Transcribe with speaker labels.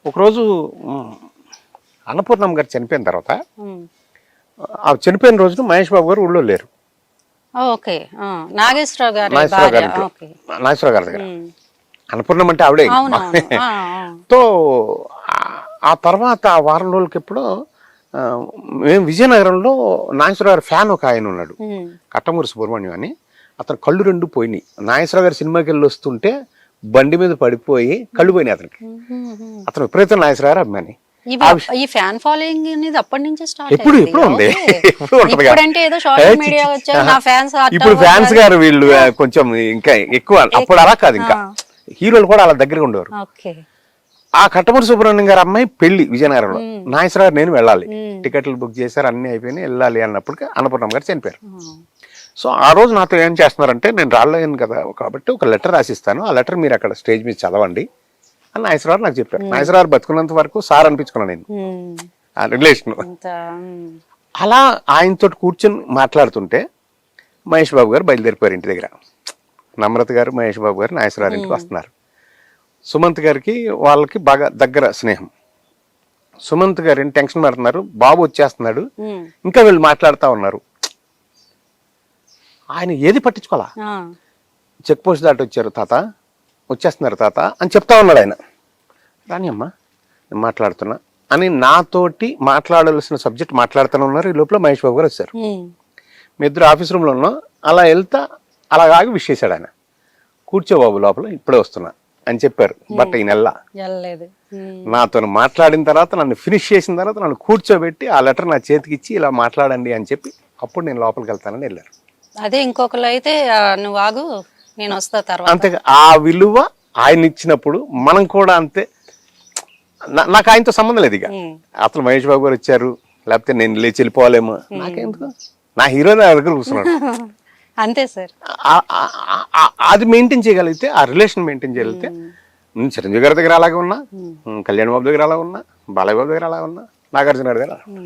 Speaker 1: ఒకరోజు అన్నపూర్ణమ్మ గారు చనిపోయిన తర్వాత
Speaker 2: ఉమ్.
Speaker 1: ఆ చనిపోయిన రోజున మహేష్ బాబు గారు ఊళ్ళో లేరు.
Speaker 2: ఓకే. నాగేశ్వరరావు గారి
Speaker 1: నాగేశ్వరరావు
Speaker 2: భార్య.
Speaker 1: గారి
Speaker 2: ఓకే.
Speaker 1: నాగేశ్వరరావు గారి దగ్గర.
Speaker 2: ఉమ్.
Speaker 1: అన్నపూర్ణమ్మ అంటే ఆవిడే.
Speaker 2: అవునవును.
Speaker 1: తో ఆ తర్వాత ఆ వారం రోజులకి ఎప్పుడో మేము విజయనగరంలో నాగేశ్వరరావు గారి ఫ్యాన్ ఒక ఆయన ఉన్నాడు,
Speaker 2: ఉమ్.
Speaker 1: కట్టమూరి సుబ్రహ్మణ్యం అని. అతను కళ్ళు రెండు పోయినాయి. నాగేశ్వరరావు గారి సినిమాకి వెళ్ళి వస్తుంటే బండి మీద పడిపోయి కళ్ళు పోయినాయి అతనికి. అతను విపరీతం నాగేశ్వరరావు గారు అభిమాని.
Speaker 2: ఈ ఫ్యాన్ ఫాలోయింగ్ అనేది అప్పటి నుంచే స్టార్ట్
Speaker 1: ఎప్పుడు ఉంది. ఎప్పుడు ఉంటది కదా.
Speaker 2: ఇప్పుడంటే ఏదో సోషల్ మీడియా వచ్చారు, నా ఫ్యాన్స్
Speaker 1: ఇప్పుడు ఫ్యాన్స్ గారు వీళ్ళు కొంచెం ఇంకా ఎక్కువ. అప్పుడు అలా కాదు, ఇంకా హీరోలు కూడా అలా దగ్గరగా ఉండేవారు.
Speaker 2: ఓకే.
Speaker 1: ఆ కట్టమూరి సుబ్రహ్మణ్యం గారు అమ్మాయి పెళ్లి విజయనగరంలో. నాగేశ్వరరావు గారు నేను వెళ్ళాలి, టికెట్లు బుక్ చేశారు, అన్ని అయిపోయినాయి, వెళ్ళాలి అన్నప్పటికీ అన్నపూర్ణమ్మ గారు చనిపోయారు. సో ఆ రోజు నాతో ఏం చేస్తున్నారంటే, నేను రాలేను కదా కాబట్టి ఒక లెటర్ రాసిస్తాను, ఆ లెటర్ మీరు అక్కడ స్టేజ్ మీద చదవండి అని నాగేశ్వరరావు నాకు చెప్పారు. నాగేశ్వరరావు బతుకున్నంత వరకు సార్ అనిపించుకున్నాను నేను ఆ రిలేషన్. అలా ఆయనతో కూర్చొని మాట్లాడుతుంటే మహేష్ బాబు గారు బయలుదేరిపోయారు ఇంటి దగ్గర. నమ్రత గారు, మహేష్ బాబు గారు నాగేశ్వరరావు ఇంటికి వస్తున్నారు. సుమంత్ గారికి వాళ్ళకి బాగా దగ్గర స్నేహం. సుమంత్ గారిని టెన్షన్ పడుతున్నారు, బాబు వచ్చేస్తున్నాడు, ఇంకా వీళ్ళు మాట్లాడుతూ ఉన్నారు. ఆయన ఏది పట్టించుకోవాలా. చెక్ పోస్ట్ దాటి వచ్చారు తాత, వచ్చేస్తున్నారు తాత అని చెప్తా ఉన్నాడు ఆయన. రాని అమ్మా నేను మాట్లాడుతున్నా అని నాతోటి మాట్లాడాల్సిన సబ్జెక్ట్ మాట్లాడుతూనే ఉన్నారు. ఈ లోపల మహేష్ బాబు గారు వచ్చారు. మీ ఇద్దరు ఆఫీస్ రూమ్లో ఉన్నాం, అలా వెళ్తా అలా ఆగి విష్ చేశాడు ఆయన. కూర్చో బాబు లోపల ఇప్పుడే వస్తున్నా అని చెప్పారు. బట్ ఈ నెల నాతో మాట్లాడిన తర్వాత, నన్ను ఫినిష్ చేసిన తర్వాత నన్ను కూర్చోబెట్టి ఆ లెటర్ నా చేతికి ఇచ్చి ఇలా మాట్లాడండి అని చెప్పి అప్పుడు నేను లోపలికి వెళ్తానని వెళ్ళారు.
Speaker 2: అదే ఇంకొకరు అయితే నువ్వు ఆగు నేను వస్తా తర్వాత.
Speaker 1: అంతే, ఆ విలువ ఆయన ఇచ్చినప్పుడు మనం కూడా అంతే. నాకు ఆయనతో సంబంధం లేదు ఇక. అతను మహేష్ బాబు గారు వచ్చారు, లేకపోతే నేను లేచి వెళ్ళిపోవాలేమో నాకెందుకు, నా హీరో నా దగ్గర కూర్చున్నాడు.
Speaker 2: అంతే సార్.
Speaker 1: అది మెయింటైన్ చేయగలిగితే, ఆ రిలేషన్ మెయింటైన్ చేయగలిగితే, చిరంజీవి గారి దగ్గర అలాగే ఉన్నా, కళ్యాణ్ బాబు దగ్గర అలా ఉన్నా, బాలయ్య బాబు దగ్గర అలా ఉన్నా, నాగార్జున గారి దగ్గర